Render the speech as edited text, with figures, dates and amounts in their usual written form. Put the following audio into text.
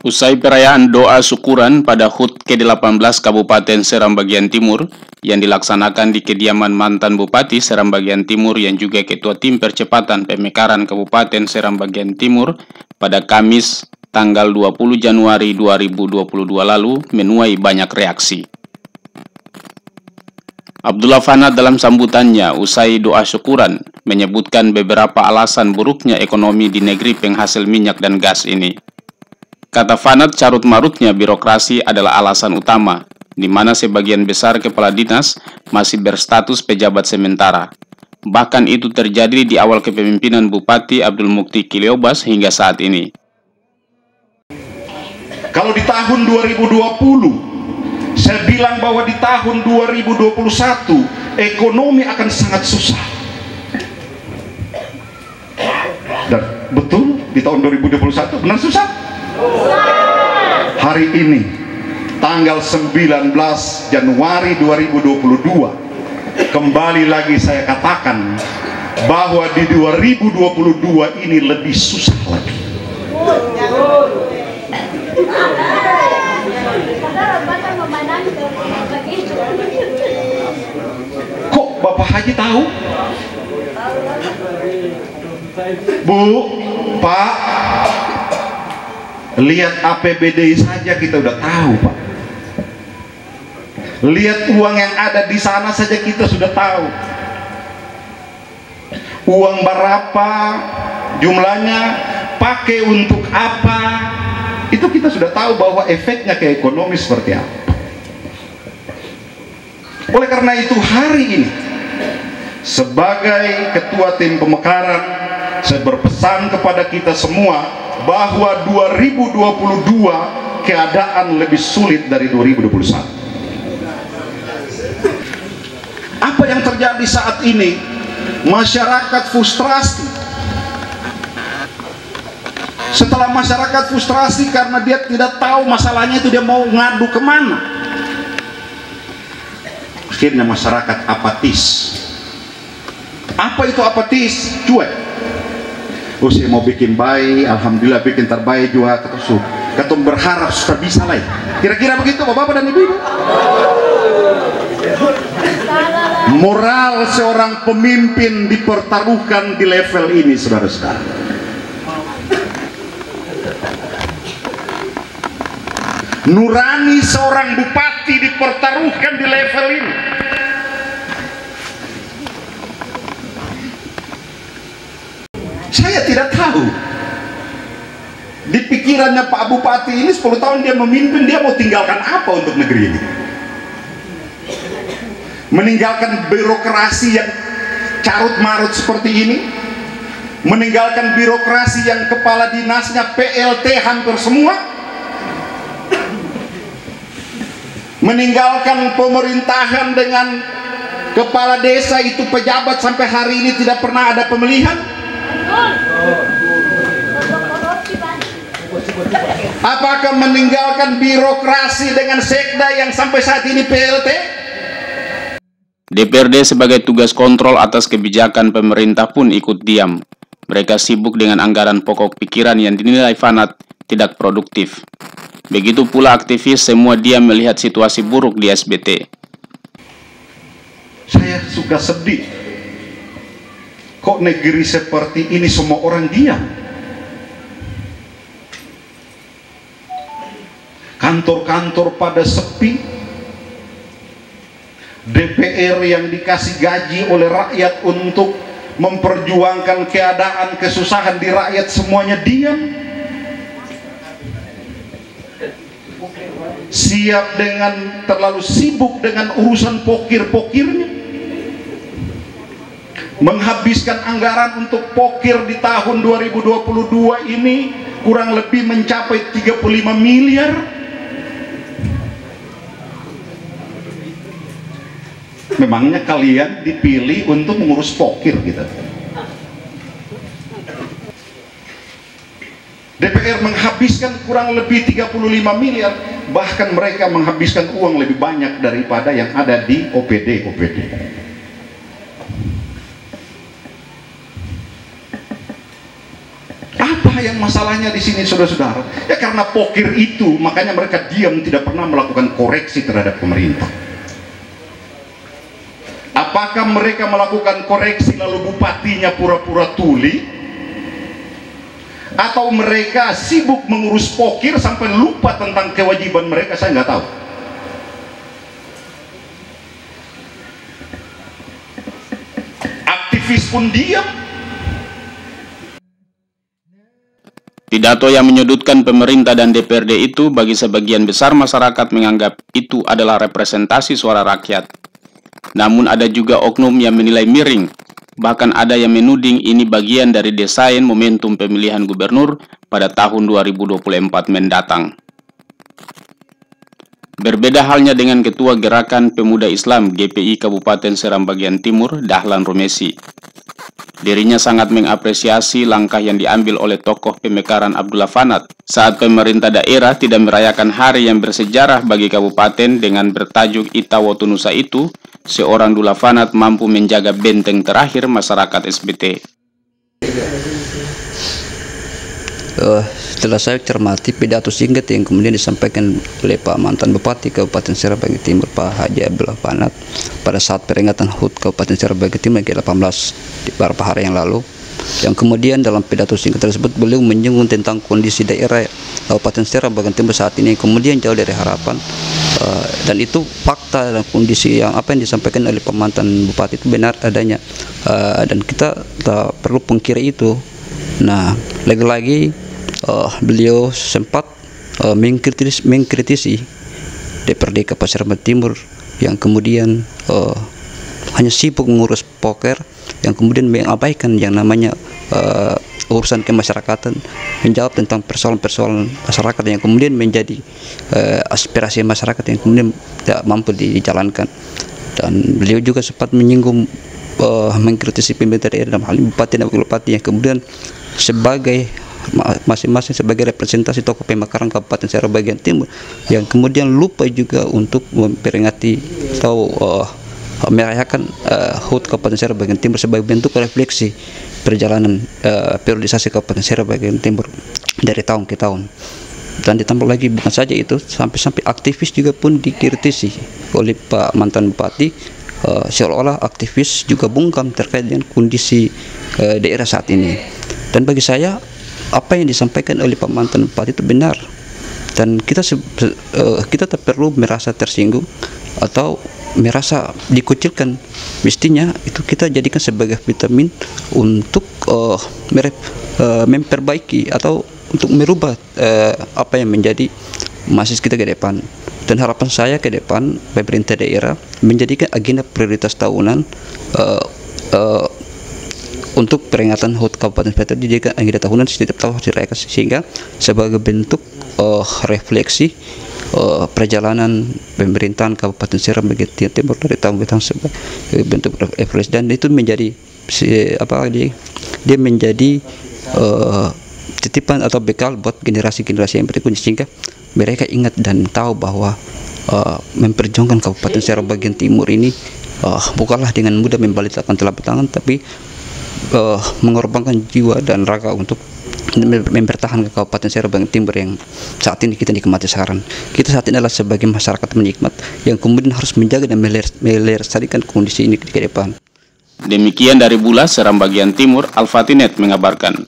Usai perayaan doa syukuran pada HUT ke-18 Kabupaten Seram Bagian Timur yang dilaksanakan di kediaman mantan Bupati Seram Bagian Timur yang juga Ketua Tim Percepatan Pemekaran Kabupaten Seram Bagian Timur pada Kamis tanggal 20 Januari 2022 lalu menuai banyak reaksi. Abdullah Fanat dalam sambutannya usai doa syukuran menyebutkan beberapa alasan buruknya ekonomi di negeri penghasil minyak dan gas ini. Kata Fanat, carut-marutnya birokrasi adalah alasan utama, di mana sebagian besar kepala dinas masih berstatus pejabat sementara. Bahkan itu terjadi di awal kepemimpinan Bupati Abdul Mukti Kiliobas hingga saat ini. Kalau di tahun 2020, saya bilang bahwa di tahun 2021 ekonomi akan sangat susah. Dan betul di tahun 2021 benar susah. Hari ini tanggal 19 Januari 2022 kembali lagi saya katakan bahwa di 2022 ini lebih susah lagi. Kok Bapak Haji tahu? Bu, Pak, lihat APBD saja kita udah tahu, Pak. Lihat uang yang ada di sana saja kita sudah tahu. Uang berapa, jumlahnya, pakai untuk apa, itu kita sudah tahu bahwa efeknya ke ekonomi seperti apa. Oleh karena itu hari ini sebagai Ketua Tim Pemekaran, saya berpesan kepada kita semua bahwa 2022 keadaan lebih sulit dari 2021. Apa yang terjadi saat ini? Masyarakat frustrasi. Setelah masyarakat frustrasi karena dia tidak tahu masalahnya itu, dia mau ngadu kemana, akhirnya masyarakat apatis. Apa itu apatis? Cuek. Oh, saya mau bikin baik, alhamdulillah bikin terbaik juga, ketum berharap sudah bisa lah. Kira-kira begitu Bapak dan Ibu. Moral seorang pemimpin dipertaruhkan di level ini, saudara-saudara. Nurani seorang bupati dipertaruhkan di level ini. Saya tidak tahu di pikirannya Pak Bupati ini 10 tahun dia memimpin, dia mau tinggalkan apa untuk negeri ini? Meninggalkan birokrasi yang carut-marut seperti ini, meninggalkan birokrasi yang kepala dinasnya PLT hampir semua, meninggalkan pemerintahan dengan kepala desa itu pejabat sampai hari ini tidak pernah ada pemilihan. Apakah meninggalkan birokrasi dengan sekda yang sampai saat ini PLT? DPRD sebagai tugas kontrol atas kebijakan pemerintah pun ikut diam. Mereka sibuk dengan anggaran pokok pikiran yang dinilai Fanat tidak produktif. Begitu pula aktivis, semua diam melihat situasi buruk di SBT. Saya suka sedih. Kok negeri seperti ini semua orang diam? Kantor-kantor pada sepi. DPR yang dikasih gaji oleh rakyat untuk memperjuangkan keadaan kesusahan di rakyat semuanya diam. Siap dengan terlalu sibuk dengan urusan pokir-pokirnya, menghabiskan anggaran untuk pokir di tahun 2022 ini kurang lebih mencapai 35 miliar. Memangnya kalian dipilih untuk mengurus pokir gitu? DPR menghabiskan kurang lebih 35 miliar, bahkan mereka menghabiskan uang lebih banyak daripada yang ada di OPD. Apa yang masalahnya di sini, saudara-saudara? Ya karena pokir itu, makanya mereka diam, tidak pernah melakukan koreksi terhadap pemerintah. Apakah mereka melakukan koreksi lalu bupatinya pura-pura tuli? Atau mereka sibuk mengurus pokir sampai lupa tentang kewajiban mereka? Saya nggak tahu. Aktivis pun diam. Pidato yang menyudutkan pemerintah dan DPRD itu bagi sebagian besar masyarakat menganggap itu adalah representasi suara rakyat. Namun ada juga oknum yang menilai miring, bahkan ada yang menuding ini bagian dari desain momentum pemilihan gubernur pada tahun 2024 mendatang. Berbeda halnya dengan Ketua Gerakan Pemuda Islam GPI Kabupaten Seram Bagian Timur, Dahlan Romesi. Dirinya sangat mengapresiasi langkah yang diambil oleh tokoh pemekaran Abdullah Fanat saat pemerintah daerah tidak merayakan hari yang bersejarah bagi kabupaten dengan bertajuk Ita Wotunusa itu, seorang Dullah Fanat mampu menjaga benteng terakhir masyarakat SBT. Setelah saya cermati pidato singkat yang kemudian disampaikan oleh Pak mantan Bupati Kabupaten Seram Bagian Timur, Pak Haji Abdullah Fanat, pada saat peringatan HUT Kabupaten Seram Bagian Timur ke-18 di beberapa hari yang lalu, yang kemudian dalam pidato singkat tersebut beliau menyinggung tentang kondisi daerah Kabupaten Seram Bagian Timur saat ini kemudian jauh dari harapan, dan itu fakta dan kondisi yang apa yang disampaikan oleh Pak mantan Bupati itu benar adanya, dan kita tak perlu pungkiri itu. Nah, lagi-lagi beliau sempat mengkritisi DPRD Kabupaten Seram Bagian Timur yang kemudian hanya sibuk mengurus poker, yang kemudian mengabaikan yang namanya urusan kemasyarakatan, menjawab tentang persoalan-persoalan masyarakat yang kemudian menjadi aspirasi masyarakat yang kemudian tidak mampu dijalankan. Dan beliau juga sempat menyinggung mengkritisi pemerintah daerah dalam hal ini bupati dan wakil bupati yang kemudian sebagai masing-masing sebagai representasi tokoh pemekaran Kabupaten Seram Bagian Timur yang kemudian lupa juga untuk memperingati atau merayakan HUT Kabupaten Seram Bagian Timur sebagai bentuk refleksi perjalanan periodisasi Kabupaten Seram Bagian Timur dari tahun ke tahun. Dan ditambah lagi bukan saja itu, sampai aktivis juga pun dikritisi oleh Pak mantan Bupati, seolah-olah aktivis juga bungkam terkait dengan kondisi daerah saat ini. Dan bagi saya apa yang disampaikan oleh Pak mantan Bupati itu benar, dan kita tak perlu merasa tersinggung atau merasa dikucilkan. Mestinya itu kita jadikan sebagai vitamin untuk memperbaiki atau untuk merubah apa yang menjadi masis kita ke depan. Dan harapan saya ke depan pemerintah daerah menjadikan agenda prioritas tahunan untuk peringatan HUT Kabupaten Seram dijadikan agenda tahunan setiap tahun dirayakan, sehingga sebagai bentuk refleksi perjalanan pemerintahan Kabupaten Seram Bagian Timur dari tahun ke tahun sebagai bentuk refleksi, dan itu menjadi dia menjadi titipan atau bekal buat generasi-generasi yang berikutnya, sehingga mereka ingat dan tahu bahwa memperjuangkan Kabupaten Seram Bagian Timur ini bukanlah dengan mudah membalikkan telapak tangan, tapi mengorbankan jiwa dan raga untuk mempertahankan Kabupaten Seram Bagian Timur yang saat ini kita nikmati sekarang. Kita saat ini adalah sebagai masyarakat menikmat yang kemudian harus menjaga dan melestarikan kondisi ini ke depan. Demikian dari Bulas Seram Bagian Timur, Al-Fatinet mengabarkan.